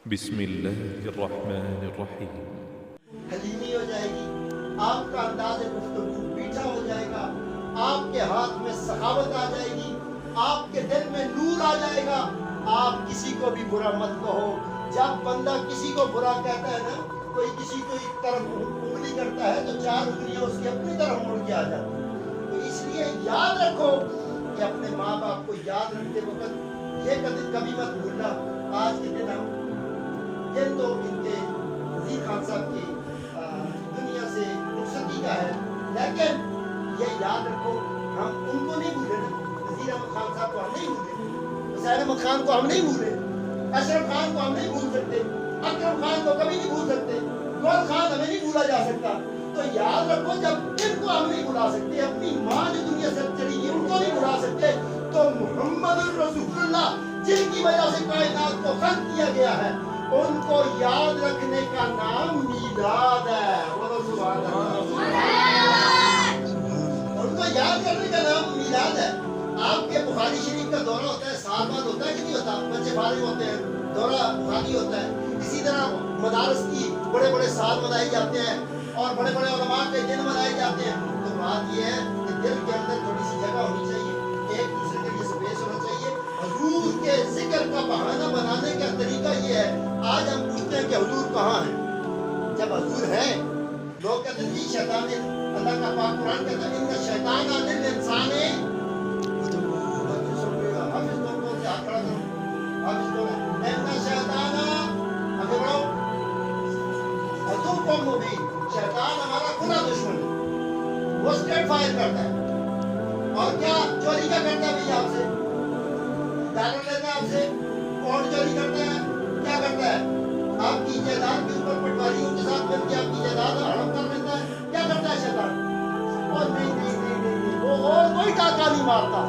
بسم اللہ الرحمن الرحیم. حلیمی ہو جائے گی، آپ کا انداز گفتگو میٹھا ہو جائے گا، آپ کے ہاتھ میں سخاوت آ جائے گی، آپ کے دل میں نور آ جائے گا. آپ کسی کو بھی برا مت کہو. جب بندہ کسی کو برا کہتا ہے نا، کوئی کسی کو ایک طرف انگلی کرتا ہے تو چار انگلیاں اس کی اپنی طرف مڑ کے آ جاتی ہیں. تو اس لیے یاد رکھو کہ اپنے ماں باپ کو یاد رکھتے وقت یہ کبھی مت بھولنا. آج کے دن ہم دن تو ان کے وزیر خان صاحب کی دنیا سے رخصتی کا ہے، لیکن یہ یاد رکھو ہم ان کو نہیں بھولے نا. وزیر احمد خان صاحب کو ہم نہیں بھولے، حسین احمد خان کو ہم نہیں بھولے، اشرف خان کو ہم نہیں بھول سکتے، اکرم خان کو کبھی نہیں بھول سکتے، گول خان ہمیں نہیں بھولا جا سکتا. تو یاد رکھو جب ان کو ہم نہیں بھلا سکتے، اپنی ماں جو دنیا سے چلی گئی ان کو نہیں بھلا سکتے، تو محمد الرسول اللہ جن کی وجہ سے کائنات کو خلق کیا گیا ہے ان کو یاد رکھنے کا نام میلاد ہے. بولو سبحان اللہ. ان کو یاد کرنے کا نام میلاد ہے. آپ کے بخاری شریف کا دورہ ہوتا ہے، سال بعد ہوتا ہے کہ نہیں ہوتا؟ بچے فارغ ہوتے ہیں، دورہ بخاری ہوتا ہے. اسی طرح مدارس کی بڑے بڑے سال منائے جاتے ہیں اور بڑے بڑے علماء کے دن منائے جاتے ہیں. تو بات یہ ہے کہ دل کے اندر تھوڑی سی جگہ ہونی چاہیے، ایک دوسرے کے لیے سپیس ہونا چاہیے. حضور کے ذکر کا بہانہ بنانے کا طریقہ یہ ہے. آج ہم پوچھتے ہیں کہ حضور کہاں ہیں؟ جب حضور ہیں لوگ کہتے ہیں جی شیطان ہے. اللہ کا پاک قرآن کہتا ہے ان شیطان للانسان حافظ کون سے ہاتھ کھڑا کرو، حافظ کون ہے؟ ان شیطان آگے بڑھو عدو مبین. شیطان ہمارا کھلا دشمن ہے، وہ اسٹریٹ فائر کرتا ہے. اور کیا چوری کیا کرتا ہے بھیا آپ سے؟ ڈالر لیتا ہے آپ سے، پونڈ چوری کرتا ہے، کیا کرتا ہے؟ آپ کی جائیداد کے اوپر پٹواریوں کے ساتھ مل کے آپ کی جائیداد ہڑپ کر لیتا ہے. کیا کرتا ہے شیطان؟ اور نہیں وہ اور کوئی ڈاکہ نہیں مارتا.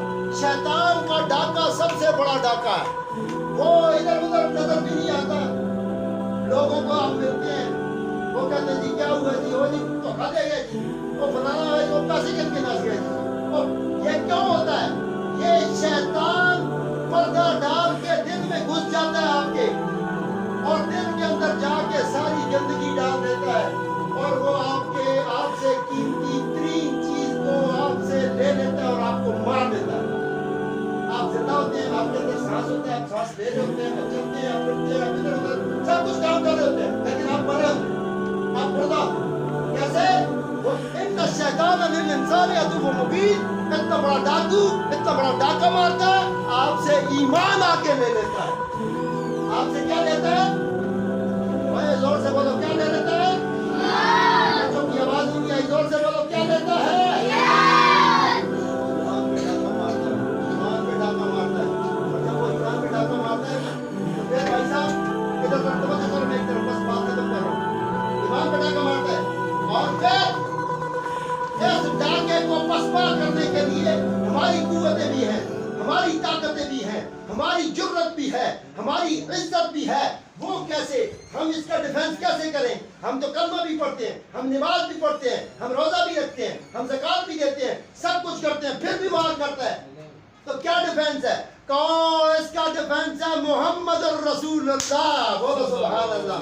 شیطان کا ڈاکہ سب سے بڑا ڈاکہ ہے. وہ ادھر ادھر نظر بھی نہیں آتا. لوگوں کو آپ ملتے ہیں، وہ کہتے ہیں جی کیا ہوا جی؟ وہ جی تو کھا دے گیا جی، وہ فلانا ہے جو پیسے کن کے ناس گئے جی. یہ کیوں ہوتا ہے؟ یہ شیطان پردہ ڈال کے دل میں گھس جاتا ہے آپ کے، اور دل کے اندر جا کے ساری گندگی ڈال دیتا ہے، اور وہ آپ سے قیمتی ترین چیز کو آپ سے لے لیتا ہے اور آپ کو مار دیتا ہے. آپ زندہ ہوتے ہیں، آپ کے اندر سانس ہوتا ہے، آپ سانس لے رہے ہوتے ہیں، آپ چلتے ہیں، آپ اٹھتے ہیں، آپ ادھر ادھر سب کچھ کام کر رہے ہوتے ہیں، لیکن آپ مرے ہوتے ہیں، آپ مردہ ہوتے ہیں. کیسے؟ ان الشیطان للانسان عدو مبین. اتنا بڑا ڈاکو اتنا بڑا ڈاکہ مارتا ہے، آپ سے ایمان آ کے لے لیتا ہے. آپ سے کیا لیتا ہے؟ بھائی زور سے بولو کیا لے لیتا ہے؟ بچوں کی آواز نہیں آئی، زور سے بولو کیا لیتا ہے؟ ایمان پہ ڈاکہ مارتا ہے، ایمان پہ ڈاکہ مارتا ہے. اور جب وہ ایمان پہ ڈاکہ مارتا ہے نا تو پھر بھائی صاحب ادھر کر توجہ کرو، میں ایک طرف بس بات ختم کر رہا ہوں. ایمان پہ ڈاکہ مارتا ہے اور پھر اس ڈاکے کو پسپا کرنے کے لیے ہماری قوتیں بھی ہیں، ہماری طاقتیں بھی ہیں، ہماری جرت بھی ہے، ہماری عزت بھی ہے. وہ کیسے؟ ہم اس کا ڈیفنس کیسے کریں؟ ہم تو کلمہ بھی پڑھتے ہیں، ہم نماز بھی پڑھتے ہیں، ہم روزہ بھی رکھتے ہیں، ہم زکوٰۃ بھی دیتے ہیں، سب کچھ کرتے ہیں، پھر بھی مار کرتا ہے. تو کیا ڈیفنس ہے؟ کون اس کا ڈیفنس ہے؟ محمد الرسول اللہ. بولو سبحان اللہ.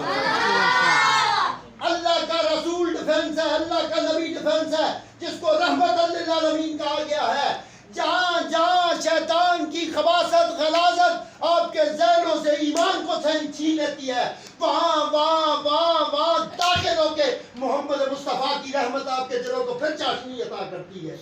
اللہ کا رسول ڈیفنس ہے، اللہ کا نبی ڈیفنس ہے، جس کو رحمت للعالمین کہا گیا ہے. جہاں جہاں شیطان کی خباثت غلاظت آپ کے ذہنوں سے ایمان کو چھین لیتی ہے، وہاں داخل ہو کے محمد مصطفیٰ کی رحمت آپ کے دلوں کو پھر چاشنی عطا کرتی ہے.